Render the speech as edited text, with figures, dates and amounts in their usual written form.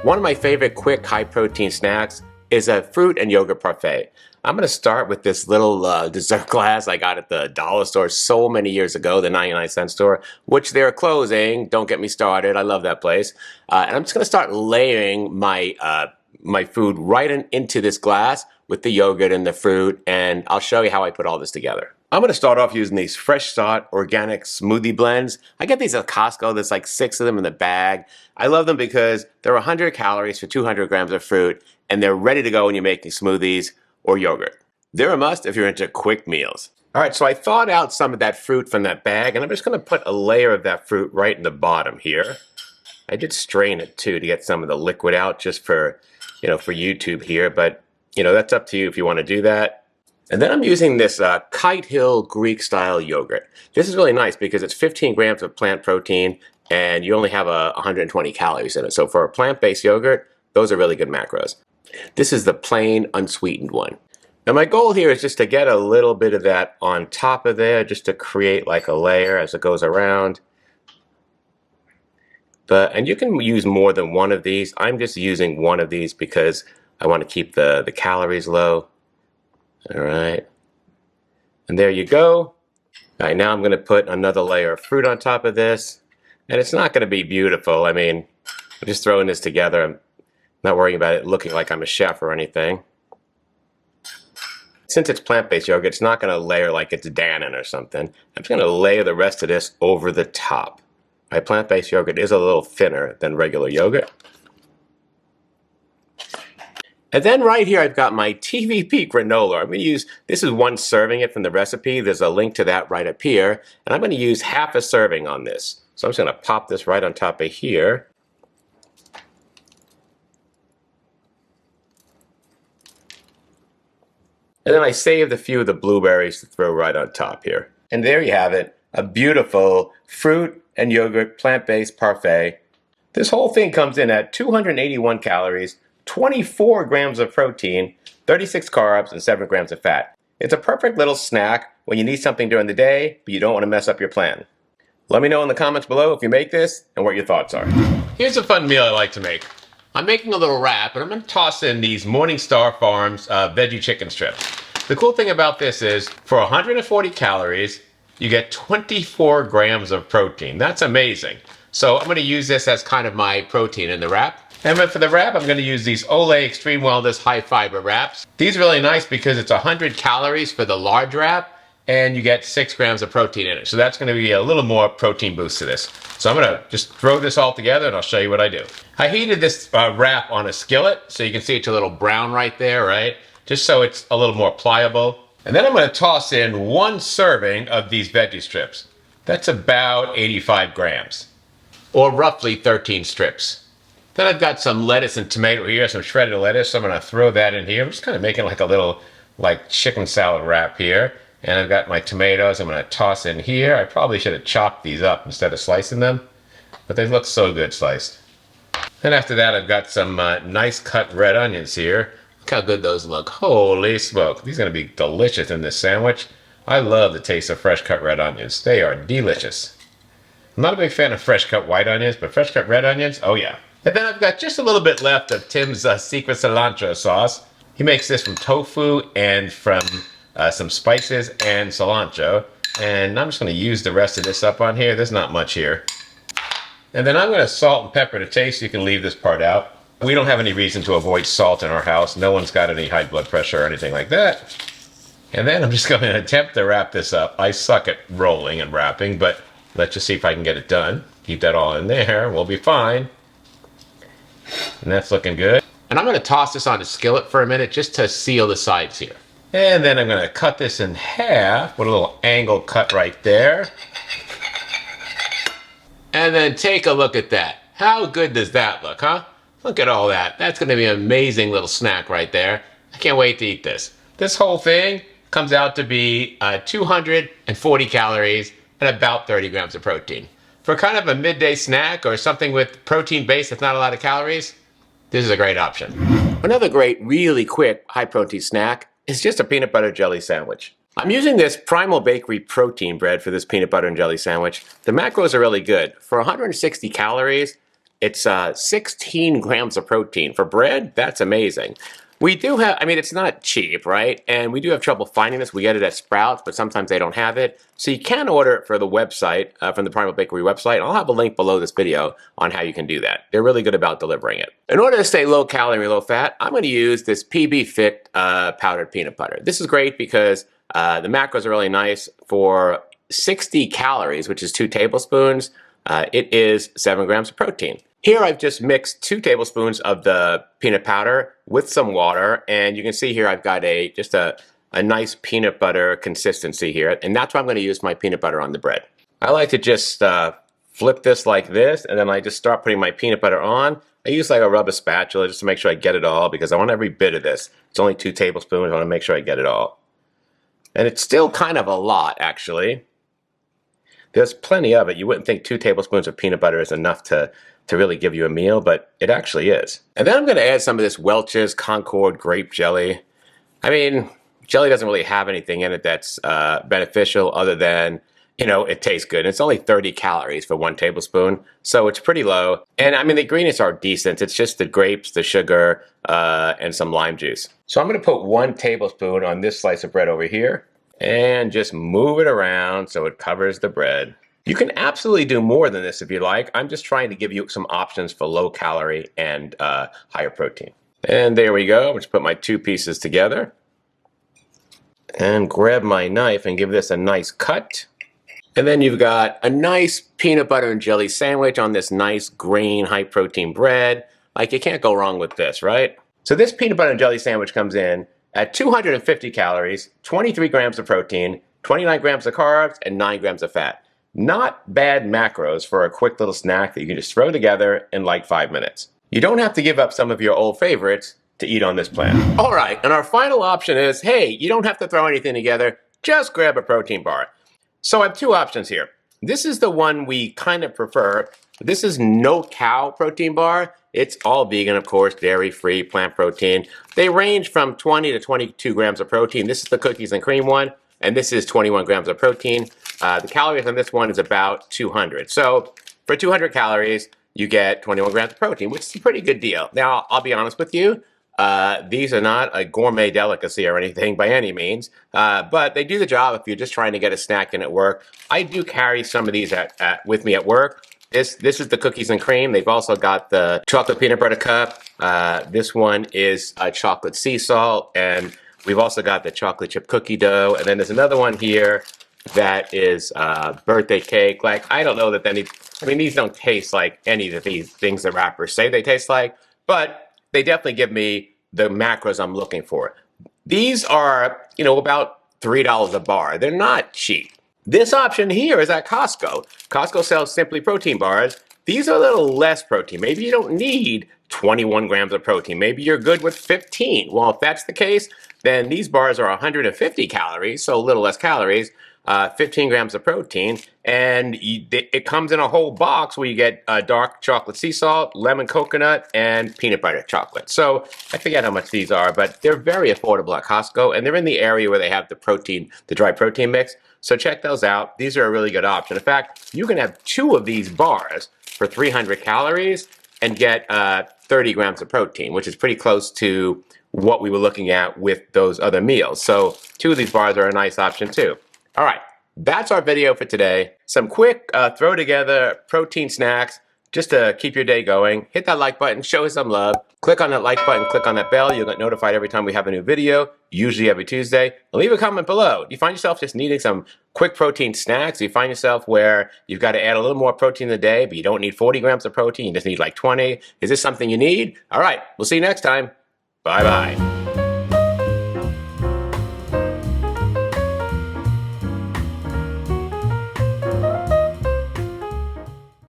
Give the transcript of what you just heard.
One of my favorite quick high protein snacks is a fruit and yogurt parfait. I'm going to start with this little dessert glass I got at the dollar store so many years ago, the 99-cent store, which they're closing. Don't get me started. I love that place. And I'm just going to start layering my food right into this glass with the yogurt and the fruit, and I'll show you how I put all this together. I'm going to start off using these Fresh Start organic smoothie blends. I get these at Costco. There's like 6 of them in the bag. I love them because they're 100 calories for 200 grams of fruit, and they're ready to go when you're making smoothies or yogurt. They're a must if you're into quick meals. All right, so I thawed out some of that fruit from that bag, and I'm just going to put a layer of that fruit right in the bottom here. I did strain it too to get some of the liquid out just for, for YouTube here, but that's up to you if you want to do that. And then I'm using this Kite Hill Greek style yogurt. This is really nice because it's 15 grams of plant protein and you only have 120 calories in it. So for a plant-based yogurt, those are really good macros. This is the plain unsweetened one. Now my goal here is just to get a little bit of that on top of there, just to create like a layer as it goes around. And you can use more than one of these. I'm just using one of these because I want to keep the calories low. All right. And there you go. All right, now I'm going to put another layer of fruit on top of this. And it's not going to be beautiful. I mean, I'm just throwing this together. I'm not worrying about it looking like I'm a chef or anything. Since it's plant-based yogurt, it's not going to layer like it's Dannon or something. I'm just going to layer the rest of this over the top. My plant-based yogurt is a little thinner than regular yogurt. And then right here I've got my TVP granola. I'm going to use, this is one serving it from the recipe. There's a link to that right up here. And I'm going to use half a serving on this. So I'm just going to pop this right on top of here. And then I saved a few of the blueberries to throw right on top here. And there you have it, a beautiful fruit and yogurt plant-based parfait. This whole thing comes in at 281 calories, 24 grams of protein, 36 carbs, and 7 grams of fat. It's a perfect little snack when you need something during the day, but you don't want to mess up your plan. Let me know in the comments below if you make this and what your thoughts are. Here's a fun meal I like to make. I'm making a little wrap, and I'm going to toss in these Morningstar Farms veggie chicken strips. The cool thing about this is, for 140 calories, you get 24 grams of protein. That's amazing. So I'm going to use this as kind of my protein in the wrap. And for the wrap, I'm going to use these Olay Extreme Wellness High Fiber wraps. These are really nice because it's 100 calories for the large wrap, and you get 6 grams of protein in it. So that's going to be a little more protein boost to this. So I'm going to just throw this all together and I'll show you what I do. I heated this wrap on a skillet, so you can see it's a little brown right there, right? Just so it's a little more pliable. And then I'm going to toss in 1 serving of these veggie strips. That's about 85 grams, or roughly 13 strips. Then I've got some lettuce and tomato here, some shredded lettuce. So I'm going to throw that in here. I'm just kind of making like a little chicken salad wrap here. And I've got my tomatoes I'm going to toss in here. I probably should have chopped these up instead of slicing them, but they look so good sliced. Then after that I've got some nice cut red onions here. Look how good those look. Holy smoke. These are going to be delicious in this sandwich. I love the taste of fresh cut red onions. They are delicious. I'm not a big fan of fresh cut white onions, but fresh cut red onions, oh yeah. And then I've got just a little bit left of Tim's secret cilantro sauce. He makes this from tofu and from some spices and cilantro. And I'm just going to use the rest of this up on here. There's not much here. And then I'm going to salt and pepper to taste. You can leave this part out. We don't have any reason to avoid salt in our house. No one's got any high blood pressure or anything like that. And then I'm just going to attempt to wrap this up. I suck at rolling and wrapping, but let's just see if I can get it done. Keep that all in there. We'll be fine. And that's looking good. And I'm going to toss this on a skillet for a minute just to seal the sides here. And then I'm going to cut this in half with a little angle cut right there. And then take a look at that. How good does that look, huh? Look at all that. That's going to be an amazing little snack right there. I can't wait to eat this. This whole thing comes out to be 240 calories and about 30 grams of protein. For kind of a midday snack or something with protein base that's not a lot of calories, this is a great option. Another great, really quick, high protein snack is just a peanut butter jelly sandwich. I'm using this Primal Bakery protein bread for this peanut butter and jelly sandwich. The macros are really good. For 160 calories, It's 16 grams of protein. For bread, that's amazing. We do have, I mean, it's not cheap, right? And we do have trouble finding this. We get it at Sprouts, but sometimes they don't have it. So you can order it for the website, from the Primal Bakery website. I'll have a link below this video on how you can do that. They're really good about delivering it. In order to stay low calorie, low fat, I'm going to use this PB Fit powdered peanut butter. This is great because the macros are really nice. For 60 calories, which is 2 tablespoons, it is 7 grams of protein. Here I've just mixed 2 tablespoons of the peanut powder with some water, and you can see here I've got just a nice peanut butter consistency here, and that's why I'm going to use my peanut butter on the bread. I like to just flip this like this, and then I just start putting my peanut butter on. I use like a rubber spatula just to make sure I get it all, because I want every bit of this. It's only 2 tablespoons, I want to make sure I get it all. And it's still kind of a lot, actually. There's plenty of it. You wouldn't think 2 tablespoons of peanut butter is enough to really give you a meal, but it actually is. And then I'm going to add some of this Welch's Concord grape jelly. I mean, jelly doesn't really have anything in it that's beneficial other than, you know, it tastes good. It's only 30 calories for 1 tablespoon, so it's pretty low. And I mean, the ingredients are decent. It's just the grapes, the sugar, and some lime juice. So I'm going to put 1 tablespoon on this slice of bread over here and just move it around so it covers the bread. You can absolutely do more than this if you like. I'm just trying to give you some options for low calorie and higher protein. And there we go. Let's put my 2 pieces together and grab my knife and give this a nice cut. And then you've got a nice peanut butter and jelly sandwich on this nice grain high protein bread. Like, you can't go wrong with this, right? So this peanut butter and jelly sandwich comes in at 250 calories, 23 grams of protein, 29 grams of carbs, and 9 grams of fat. Not bad macros for a quick little snack that you can just throw together in like 5 minutes. You don't have to give up some of your old favorites to eat on this plan. All right, and our final option is, hey, you don't have to throw anything together, just grab a protein bar. So I have 2 options here. This is the one we kind of prefer. This is No Cow protein bar. It's all vegan, of course, dairy-free, plant protein. They range from 20 to 22 grams of protein. This is the cookies and cream one, and this is 21 grams of protein. The calories on this one is about 200. So for 200 calories, you get 21 grams of protein, which is a pretty good deal. Now, I'll be honest with you. These are not a gourmet delicacy or anything by any means, but they do the job if you're just trying to get a snack in at work. I do carry some of these with me at work. This is the cookies and cream. They've also got the chocolate peanut butter cup. This one is chocolate sea salt, and we've also got the chocolate chip cookie dough. And then there's another one here that is birthday cake. Like, I don't know that any, I mean, these don't taste like any of these things the wrappers say they taste like, but they definitely give me the macros I'm looking for. These are, you know, about $3 a bar. They're not cheap. This option here is at Costco. Costco sells Simply Protein bars. These are a little less protein. Maybe you don't need 21 grams of protein. Maybe you're good with 15. Well, if that's the case, then these bars are 150 calories, so a little less calories, 15 grams of protein, and it comes in a whole box where you get dark chocolate sea salt, lemon coconut, and peanut butter chocolate. So I forget how much these are, but they're very affordable at Costco, and they're in the area where they have the protein, the dry protein mix. So check those out. These are a really good option. In fact, you can have 2 of these bars for 300 calories and get 30 grams of protein, which is pretty close to what we were looking at with those other meals. So 2 of these bars are a nice option too. All right, that's our video for today. Some quick throw together protein snacks just to keep your day going. Hit that like button, show us some love. Click on that like button, click on that bell. You'll get notified every time we have a new video, usually every Tuesday. And leave a comment below. Do you find yourself just needing some quick protein snacks? Do you find yourself where you've got to add a little more protein in the day, but you don't need 40 grams of protein, you just need like 20? Is this something you need? All right, we'll see you next time. Bye-bye.